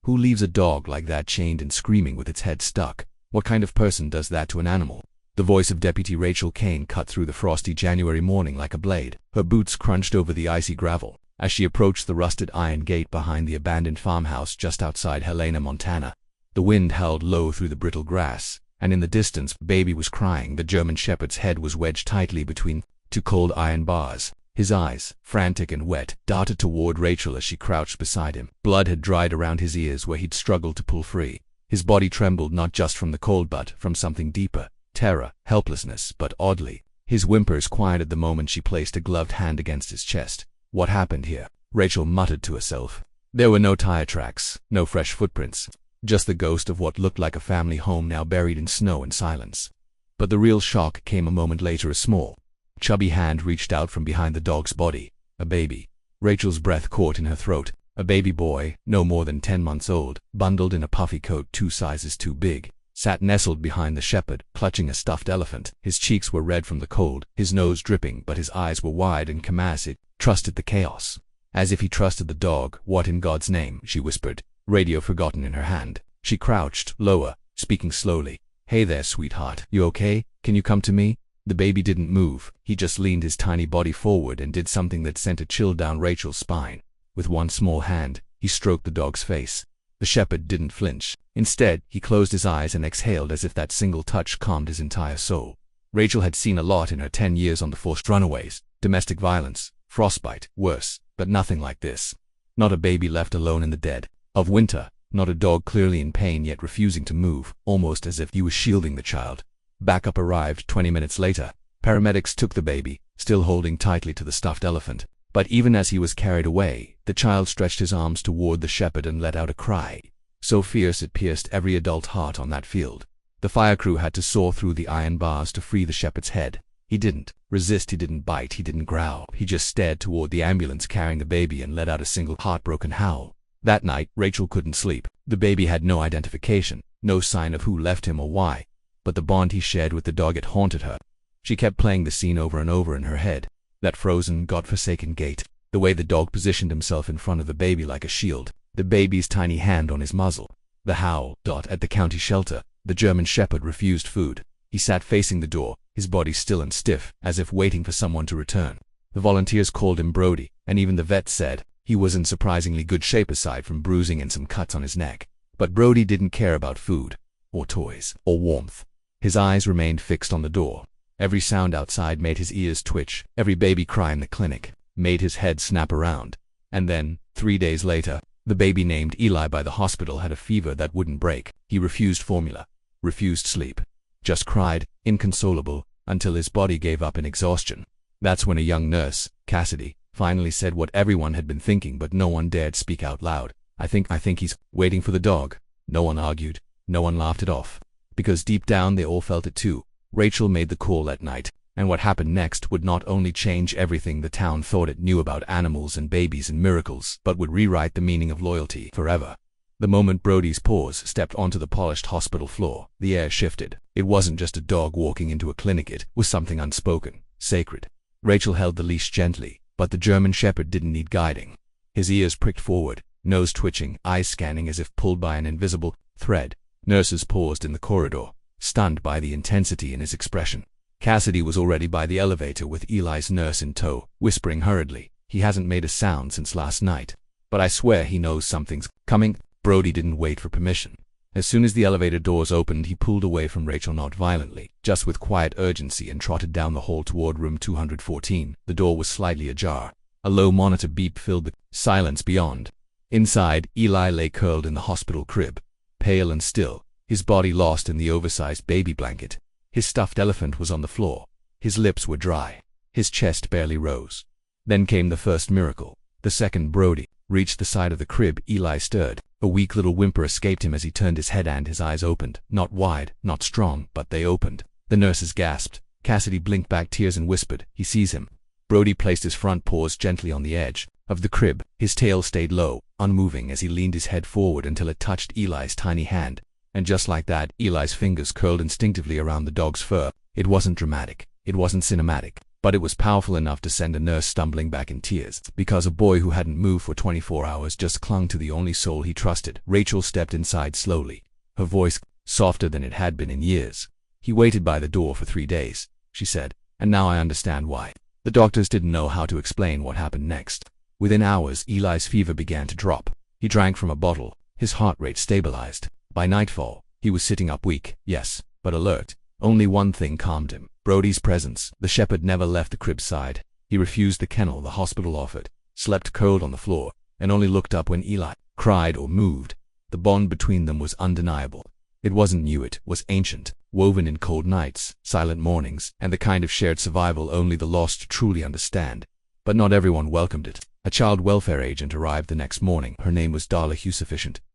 Who leaves a dog like that chained and screaming with its head stuck? What kind of person does that to an animal? The voice of Deputy Rachel Kane cut through the frosty January morning like a blade. Her boots crunched over the icy gravel as she approached the rusted iron gate behind the abandoned farmhouse just outside Helena, Montana. The wind howled low through the brittle grass, and in the distance, Baby was crying. The German Shepherd's head was wedged tightly between two cold iron bars. His eyes, frantic and wet, darted toward Rachel as she crouched beside him. Blood had dried around his ears where he'd struggled to pull free. His body trembled not just from the cold but from something deeper. Terror, helplessness, but oddly, his whimpers quieted the moment she placed a gloved hand against his chest. What happened here? Rachel muttered to herself. There were no tire tracks, no fresh footprints, just the ghost of what looked like a family home now buried in snow and silence. But the real shock came a moment later. A small, chubby hand reached out from behind the dog's body. A baby. Rachel's breath caught in her throat. A baby boy, no more than 10 months old, bundled in a puffy coat 2 sizes too big, sat nestled behind the shepherd, clutching a stuffed elephant. His cheeks were red from the cold, his nose dripping, but his eyes were wide and Kamasi trusted the chaos. As if he trusted the dog. What in God's name? She whispered, radio forgotten in her hand. She crouched lower, speaking slowly. Hey there, sweetheart. You okay? Can you come to me? The baby didn't move. He just leaned his tiny body forward and did something that sent a chill down Rachel's spine. With one small hand, he stroked the dog's face. The shepherd didn't flinch. Instead, he closed his eyes and exhaled as if that single touch calmed his entire soul. Rachel had seen a lot in her 10 years on the forced runaways, domestic violence, frostbite, worse, but nothing like this. Not a baby left alone in the dead of winter, not a dog clearly in pain yet refusing to move, almost as if he was shielding the child. Backup arrived 20 minutes later. Paramedics took the baby, still holding tightly to the stuffed elephant. But even as he was carried away, the child stretched his arms toward the shepherd and let out a cry, so fierce it pierced every adult heart on that field. The fire crew had to saw through the iron bars to free the shepherd's head. He didn't resist, he didn't bite, he didn't growl. He just stared toward the ambulance carrying the baby and let out a single heartbroken howl. That night, Rachel couldn't sleep. The baby had no identification, no sign of who left him or why, but the bond he shared with the dog had haunted her. She kept playing the scene over and over in her head. That frozen, godforsaken gait, the way the dog positioned himself in front of the baby like a shield, the baby's tiny hand on his muzzle, the howl. At the county shelter, the German Shepherd refused food. He sat facing the door, his body still and stiff, as if waiting for someone to return. The volunteers called him Brody, and even the vet said he was in surprisingly good shape aside from bruising and some cuts on his neck. But Brody didn't care about food, or toys, or warmth. His eyes remained fixed on the door. Every sound outside made his ears twitch. Every baby cry in the clinic made his head snap around. And then, 3 days later, the baby named Eli by the hospital had a fever that wouldn't break. He refused formula, refused sleep, just cried, inconsolable, until his body gave up in exhaustion. That's when a young nurse, Cassidy, finally said what everyone had been thinking but no one dared speak out loud. I think he's waiting for the dog. No one argued. No one laughed it off. Because deep down they all felt it too. Rachel made the call that night, and what happened next would not only change everything the town thought it knew about animals and babies and miracles, but would rewrite the meaning of loyalty forever. The moment Brody's paws stepped onto the polished hospital floor, the air shifted. It wasn't just a dog walking into a clinic, it was something unspoken, sacred. Rachel held the leash gently, but the German Shepherd didn't need guiding. His ears pricked forward, nose twitching, eyes scanning as if pulled by an invisible thread. Nurses paused in the corridor, stunned by the intensity in his expression. Cassidy was already by the elevator with Eli's nurse in tow, whispering hurriedly, "He hasn't made a sound since last night. But I swear he knows something's coming." Brody didn't wait for permission. As soon as the elevator doors opened, he pulled away from Rachel, not violently, just with quiet urgency, and trotted down the hall toward room 214. The door was slightly ajar. A low monitor beep filled the silence beyond. Inside, Eli lay curled in the hospital crib, pale and still, his body lost in the oversized baby blanket. His stuffed elephant was on the floor. His lips were dry. His chest barely rose. Then came the first miracle. The second Brody reached the side of the crib, Eli stirred. A weak little whimper escaped him as he turned his head, and his eyes opened. Not wide, not strong, but they opened. The nurses gasped. Cassidy blinked back tears and whispered, "He sees him." Brody placed his front paws gently on the edge of the crib. His tail stayed low, unmoving as he leaned his head forward until it touched Eli's tiny hand. And just like that, Eli's fingers curled instinctively around the dog's fur. It wasn't dramatic. It wasn't cinematic. but it was powerful enough to send a nurse stumbling back in tears, because a boy who hadn't moved for 24 hours just clung to the only soul he trusted. Rachel stepped inside slowly, her voice softer than it had been in years. "He waited by the door for 3 days," she said, "and now I understand why." The doctors didn't know how to explain what happened next. Within hours, Eli's fever began to drop. He drank from a bottle. His heart rate stabilized. By nightfall, he was sitting up weak, yes, but alert. Only one thing calmed him: Brody's presence. The shepherd never left the crib's side. He refused the kennel the hospital offered, slept curled on the floor, and only looked up when Eli cried or moved. The bond between them was undeniable. It wasn't new, it was ancient, woven in cold nights, silent mornings, and the kind of shared survival only the lost truly understand. But not everyone welcomed it. A child welfare agent arrived the next morning. Her name was Darla Hugh,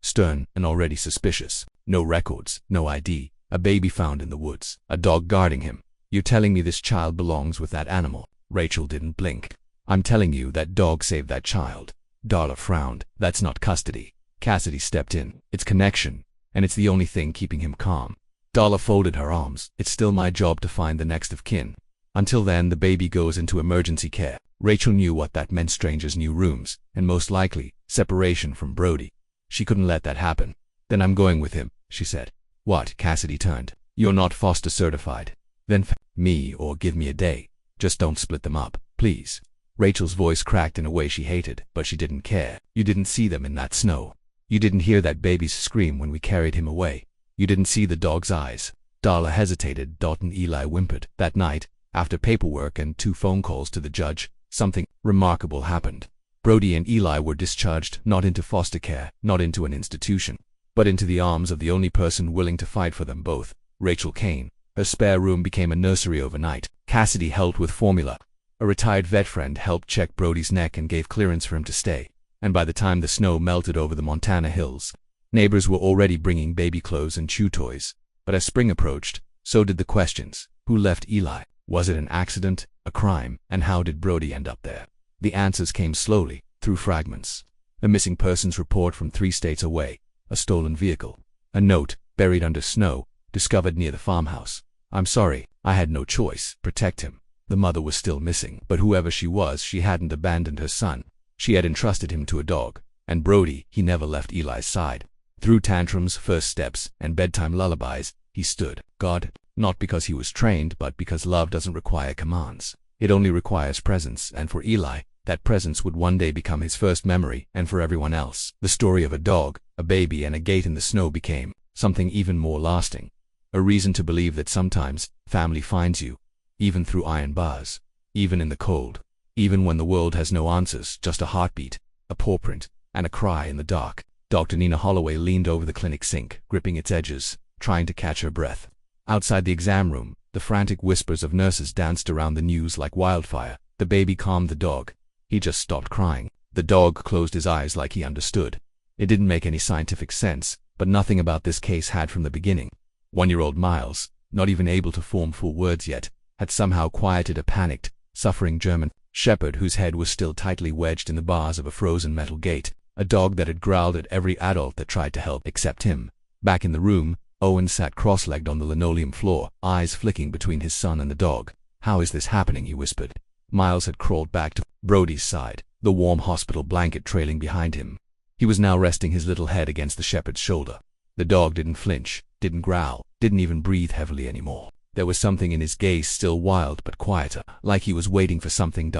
stern and already suspicious. No records, no ID, a baby found in the woods, a dog guarding him. "You're telling me this child belongs with that animal?" Rachel didn't blink. "I'm telling you that dog saved that child." Darla frowned. "That's not custody." Cassidy stepped in. "It's connection, and it's the only thing keeping him calm." Darla folded her arms. "It's still my job to find the next of kin. Until then, the baby goes into emergency care." Rachel knew what that meant: strangers, new rooms, and most likely, separation from Brody. She couldn't let that happen. "Then I'm going with him," she said. "What?" Cassidy turned. "You're not foster certified. Then me, or give me a day. Just don't split them up, please." Rachel's voice cracked in a way she hated, but she didn't care. "You didn't see them in that snow. You didn't hear that baby's scream when we carried him away. You didn't see the dog's eyes." Darla hesitated. And Eli whimpered. "That night, after paperwork and 2 phone calls to the judge, something remarkable happened. Brody and Eli were discharged, not into foster care, not into an institution, but into the arms of the only person willing to fight for them both, Rachel Kane. Her spare room became a nursery overnight. Cassidy helped with formula. A retired vet friend helped check Brody's neck and gave clearance for him to stay. And by the time the snow melted over the Montana hills, neighbors were already bringing baby clothes and chew toys. But as spring approached, so did the questions. Who left Eli? Was it an accident, a crime, and how did Brody end up there? The answers came slowly, through fragments. A missing persons report from 3 states away, a stolen vehicle, a note, buried under snow, discovered near the farmhouse. "I'm sorry, I had no choice. Protect him." The mother was still missing, but whoever she was, she hadn't abandoned her son. She had entrusted him to a dog. And Brody, he never left Eli's side. Through tantrums, first steps, and bedtime lullabies, he stood guard, not because he was trained, but because love doesn't require commands. It only requires presence, and for Eli, that presence would one day become his first memory, and for everyone else, the story of a dog, a baby, and a gate in the snow became something even more lasting. A reason to believe that sometimes, family finds you, even through iron bars, even in the cold, even when the world has no answers, just a heartbeat, a paw print, and a cry in the dark. Dr. Nina Holloway leaned over the clinic sink, gripping its edges, trying to catch her breath. Outside the exam room, the frantic whispers of nurses danced around the news like wildfire. The baby calmed the dog. He just stopped crying. The dog closed his eyes like he understood. It didn't make any scientific sense, but nothing about this case had from the beginning. 1-year-old Miles, not even able to form full words yet, had somehow quieted a panicked, suffering German shepherd whose head was still tightly wedged in the bars of a frozen metal gate, a dog that had growled at every adult that tried to help except him. Back in the room, Owen sat cross-legged on the linoleum floor, eyes flicking between his son and the dog. "How is this happening?" he whispered. Miles had crawled back to Brody's side, the warm hospital blanket trailing behind him. He was now resting his little head against the shepherd's shoulder. The dog didn't flinch, didn't growl, didn't even breathe heavily anymore. There was something in his gaze still wild but quieter, like he was waiting for something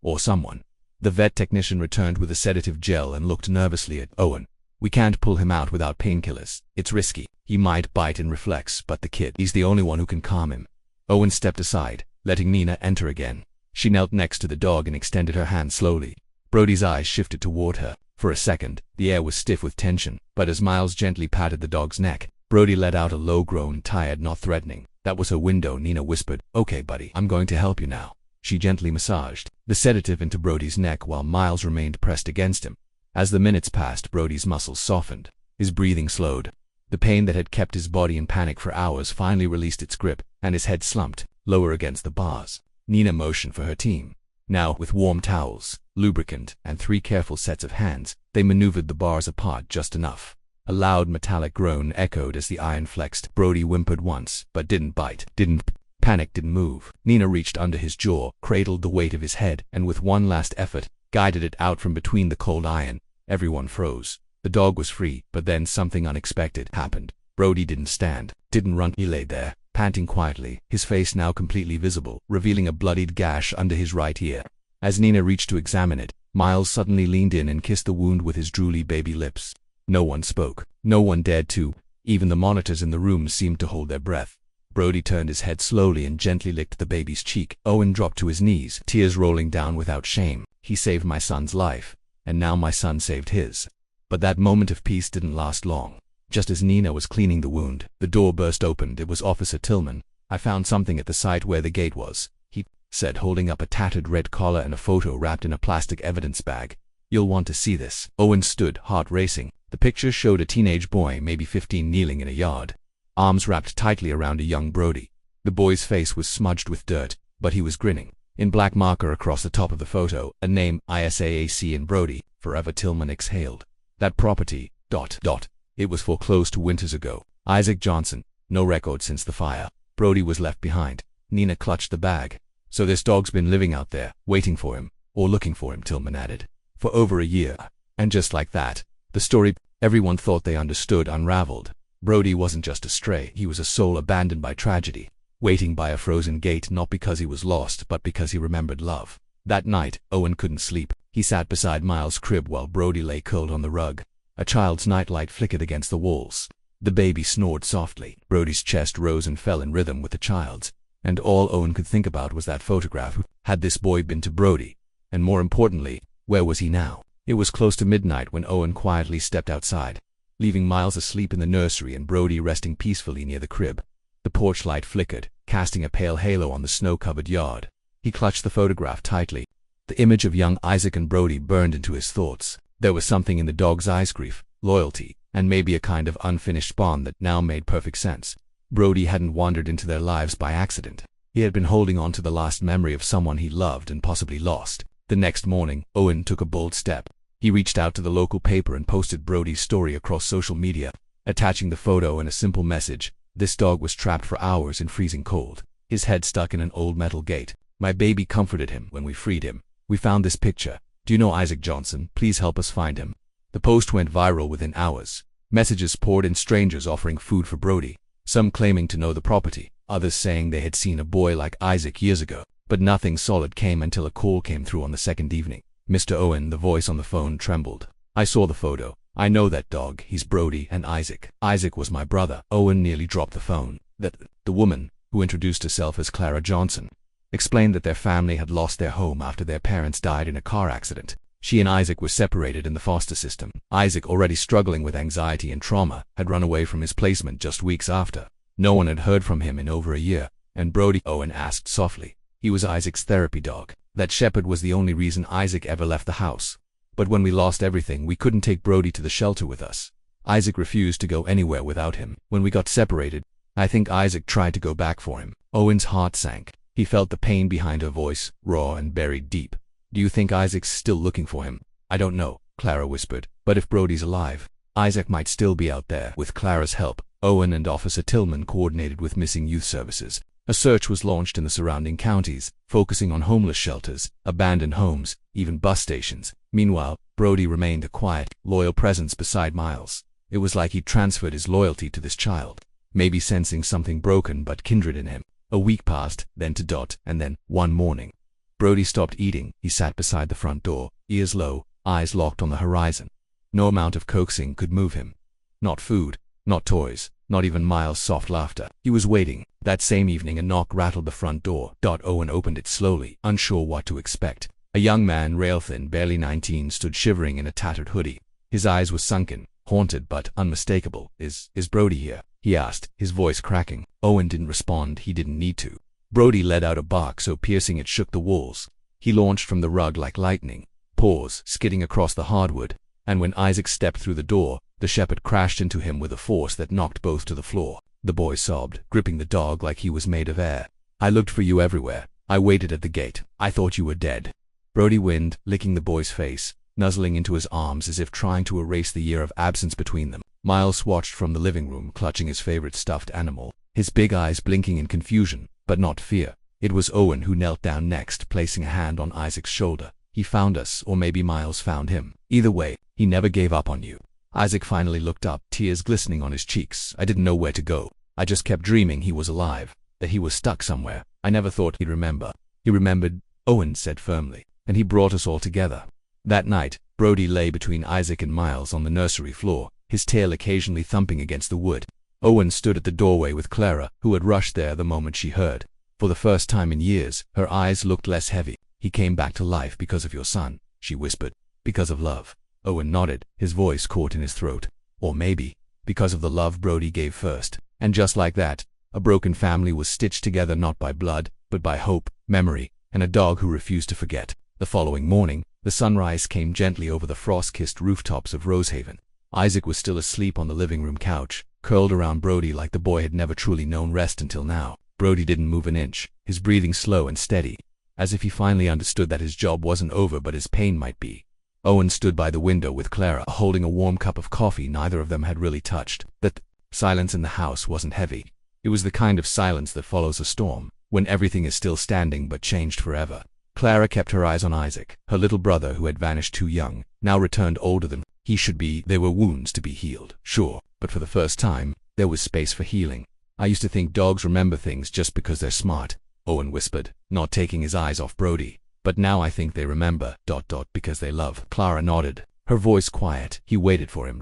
or someone. The vet technician returned with a sedative gel and looked nervously at Owen. "We can't pull him out without painkillers. It's risky. He might bite in reflex, but the kid, he's the only one who can calm him." Owen stepped aside, letting Nina enter again. She knelt next to the dog and extended her hand slowly. Brody's eyes shifted toward her. For a second, the air was stiff with tension, but as Miles gently patted the dog's neck, Brody let out a low groan, tired, not threatening. "That was her window," Nina whispered. "Okay, buddy, I'm going to help you now." She gently massaged the sedative into Brody's neck while Miles remained pressed against him. As the minutes passed, Brody's muscles softened. His breathing slowed. The pain that had kept his body in panic for hours finally released its grip, and his head slumped, lower against the bars. Nina motioned for her team. Now, with warm towels, lubricant, and 3 careful sets of hands, they maneuvered the bars apart just enough. A loud metallic groan echoed as the iron flexed. Brody whimpered once, but didn't bite, didn't Panic didn't move. Nina reached under his jaw, cradled the weight of his head, and with one last effort, guided it out from between the cold iron. Everyone froze. The dog was free, but then something unexpected happened. Brody didn't stand, didn't run. He lay there, panting quietly, his face now completely visible, revealing a bloodied gash under his right ear. As Nina reached to examine it, Miles suddenly leaned in and kissed the wound with his drooly baby lips. No one spoke. No one dared to. Even the monitors in the room seemed to hold their breath. Brody turned his head slowly and gently licked the baby's cheek. Owen dropped to his knees, tears rolling down without shame. He saved my son's life, and now my son saved his. But that moment of peace didn't last long. Just as Nina was cleaning the wound, the door burst open. It was Officer Tillman. "I found something at the site where the gate was," he said, holding up a tattered red collar and a photo wrapped in a plastic evidence bag. "You'll want to see this." Owen stood, heart racing. The picture showed a teenage boy, maybe 15, kneeling in a yard, arms wrapped tightly around a young Brody. The boy's face was smudged with dirt, but he was grinning. In black marker across the top of the photo, a name, ISAAC in Brody. Forever. Tillman exhaled. "That property, ... It was foreclosed 2 winters ago. Isaac Johnson. No record since the fire. Brody was left behind." Nina clutched the bag. "So this dog's been living out there, waiting for him, or looking for him," Tillman added. "For over a year." And just like that, the story everyone thought they understood unraveled. Brody wasn't just a stray, he was a soul abandoned by tragedy, waiting by a frozen gate, not because he was lost, but because he remembered love. That night, Owen couldn't sleep. He sat beside Miles' crib while Brody lay curled on the rug. A child's nightlight flickered against the walls. The baby snored softly. Brody's chest rose and fell in rhythm with the child's. And all Owen could think about was that photograph. Who had this boy been to Brody? And more importantly, where was he now? It was close to midnight when Owen quietly stepped outside, leaving Miles asleep in the nursery and Brody resting peacefully near the crib. The porch light flickered, casting a pale halo on the snow-covered yard. He clutched the photograph tightly. The image of young Isaac and Brody burned into his thoughts. There was something in the dog's eyes, grief, loyalty, and maybe a kind of unfinished bond that now made perfect sense. Brody hadn't wandered into their lives by accident. He had been holding on to the last memory of someone he loved and possibly lost. The next morning, Owen took a bold step. He reached out to the local paper and posted Brody's story across social media, attaching the photo and a simple message. This dog was trapped for hours in freezing cold, his head stuck in an old metal gate. My baby comforted him when we freed him. We found this picture. Do you know Isaac Johnson? Please help us find him. The post went viral within hours. Messages poured in, strangers offering food for Brody, some claiming to know the property, others saying they had seen a boy like Isaac years ago. But nothing solid came until a call came through on the second evening. "Mr. Owen," the voice on the phone trembled. "I saw the photo. I know that dog. He's Brody and Isaac. Isaac was my brother." Owen nearly dropped the phone. The woman, who introduced herself as Clara Johnson, explained that their family had lost their home after their parents died in a car accident. She and Isaac were separated in the foster system. Isaac, already struggling with anxiety and trauma, had run away from his placement just weeks after. No one had heard from him in over a year. "And Brody?" Owen asked softly. "He was Isaac's therapy dog. That shepherd was the only reason Isaac ever left the house. But when we lost everything, we couldn't take Brody to the shelter with us. Isaac refused to go anywhere without him. When we got separated, I think Isaac tried to go back for him." Owen's heart sank. He felt the pain behind her voice, raw and buried deep. "Do you think Isaac's still looking for him?" "I don't know," Clara whispered. "But if Brody's alive, Isaac might still be out there." With Clara's help, Owen and Officer Tillman coordinated with Missing Youth Services. A search was launched in the surrounding counties, focusing on homeless shelters, abandoned homes, even bus stations. Meanwhile, Brody remained a quiet, loyal presence beside Miles. It was like he'd transferred his loyalty to this child, maybe sensing something broken but kindred in him. A week passed, then and then, one morning, Brody stopped eating. He sat beside the front door, ears low, eyes locked on the horizon. No amount of coaxing could move him. Not food, not toys, not even Miles' soft laughter. He was waiting. That same evening, a knock rattled the front door. Owen opened it slowly, unsure what to expect. A young man, rail-thin, barely 19, stood shivering in a tattered hoodie. His eyes were sunken, haunted but unmistakable. Is Brody here?" he asked, his voice cracking. Owen didn't respond. He didn't need to. Brody let out a bark so piercing it shook the walls. He launched from the rug like lightning, paws skidding across the hardwood, and when Isaac stepped through the door, the shepherd crashed into him with a force that knocked both to the floor. The boy sobbed, gripping the dog like he was made of air. "I looked for you everywhere. I waited at the gate. I thought you were dead." Brody whined, licking the boy's face, nuzzling into his arms as if trying to erase the year of absence between them. Miles watched from the living room, clutching his favorite stuffed animal, his big eyes blinking in confusion. but not fear. It was Owen who knelt down next, placing a hand on Isaac's shoulder. He found us, or maybe Miles found him. Either way, he never gave up on you. Isaac finally looked up, tears glistening on his cheeks. I didn't know where to go. I just kept dreaming he was alive, that he was stuck somewhere. I never thought he'd remember. He remembered, Owen said firmly, and he brought us all together. That night, Brody lay between Isaac and Miles on the nursery floor, his tail occasionally thumping against the wood. Owen stood at the doorway with Clara, who had rushed there the moment she heard. For the first time in years, her eyes looked less heavy. He came back to life because of your son, she whispered. Because of love. Owen nodded, his voice caught in his throat. Or maybe, because of the love Brody gave first. And just like that, a broken family was stitched together not by blood, but by hope, memory, and a dog who refused to forget. The following morning, the sunrise came gently over the frost-kissed rooftops of Rosehaven. Isaac was still asleep on the living room couch, curled around Brody like the boy had never truly known rest until now. Brody didn't move an inch, his breathing slow and steady, as if he finally understood that his job wasn't over but his pain might be. Owen stood by the window with Clara, holding a warm cup of coffee neither of them had really touched. That silence in the house wasn't heavy. It was the kind of silence that follows a storm, when everything is still standing but changed forever. Clara kept her eyes on Isaac, her little brother who had vanished too young, now returned older than he should be. There were wounds to be healed, sure, but for the first time, there was space for healing. I used to think dogs remember things just because they're smart, Owen whispered, not taking his eyes off Brody. But now I think they remember, because they love. Clara nodded, her voice quiet. He waited for him,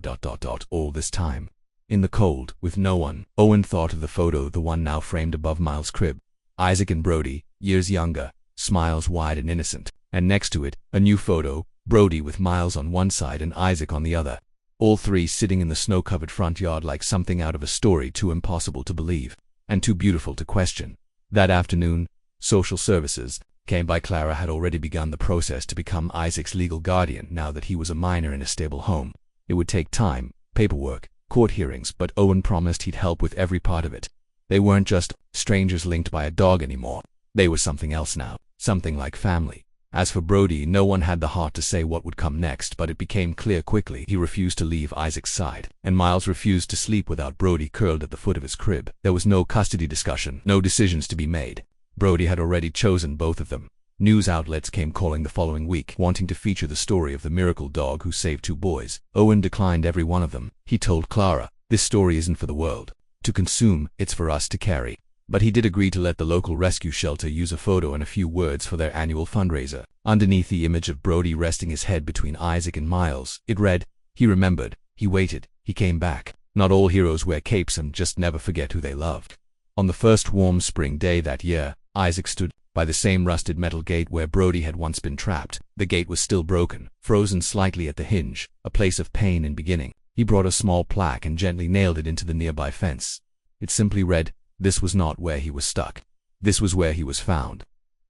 all this time. In the cold, with no one, Owen thought of the photo, the one now framed above Miles' crib. Isaac and Brody, years younger, smiles wide and innocent, and next to it, a new photo, Brody with Miles on one side and Isaac on the other. All three sitting in the snow-covered front yard like something out of a story too impossible to believe, and too beautiful to question. That afternoon, social services came by. Clara had already begun the process to become Isaac's legal guardian now that he was a minor in a stable home. It would take time, paperwork, court hearings, but Owen promised he'd help with every part of it. They weren't just strangers linked by a dog anymore. They were something else now, something like family. As for Brody, no one had the heart to say what would come next, but it became clear quickly he refused to leave Isaac's side, and Miles refused to sleep without Brody curled at the foot of his crib. There was no custody discussion, no decisions to be made. Brody had already chosen both of them. News outlets came calling the following week, wanting to feature the story of the miracle dog who saved two boys. Owen declined every one of them. He told Clara, "This story isn't for the world to consume, it's for us to carry." But he did agree to let the local rescue shelter use a photo and a few words for their annual fundraiser. Underneath the image of Brody resting his head between Isaac and Miles, it read, "He remembered, he waited, he came back. Not all heroes wear capes and just never forget who they loved." On the first warm spring day that year, Isaac stood by the same rusted metal gate where Brody had once been trapped. The gate was still broken, frozen slightly at the hinge, a place of pain and beginning. He brought a small plaque and gently nailed it into the nearby fence. It simply read, "This was not where he was stuck. This was where he was found."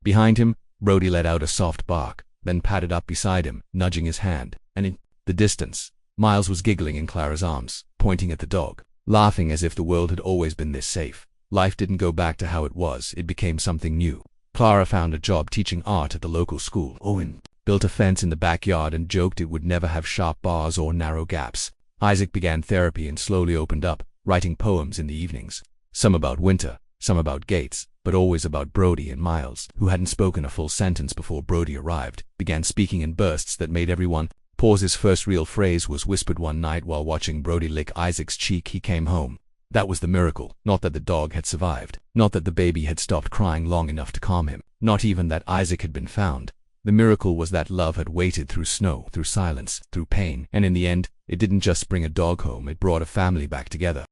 Behind him, Brody let out a soft bark, then padded up beside him, nudging his hand, and in the distance, Miles was giggling in Clara's arms, pointing at the dog, laughing as if the world had always been this safe. Life didn't go back to how it was, it became something new. Clara found a job teaching art at the local school. Owen built a fence in the backyard and joked it would never have sharp bars or narrow gaps. Isaac began therapy and slowly opened up, writing poems in the evenings. Some about winter, some about gates, but always about Brody. And Miles, who hadn't spoken a full sentence before Brody arrived, began speaking in bursts that made everyone pause. His first real phrase was whispered one night while watching Brody lick Isaac's cheek. He came home. That was the miracle. Not that the dog had survived, not that the baby had stopped crying long enough to calm him, not even that Isaac had been found. The miracle was that love had waited through snow, through silence, through pain, and in the end, it didn't just bring a dog home, it brought a family back together.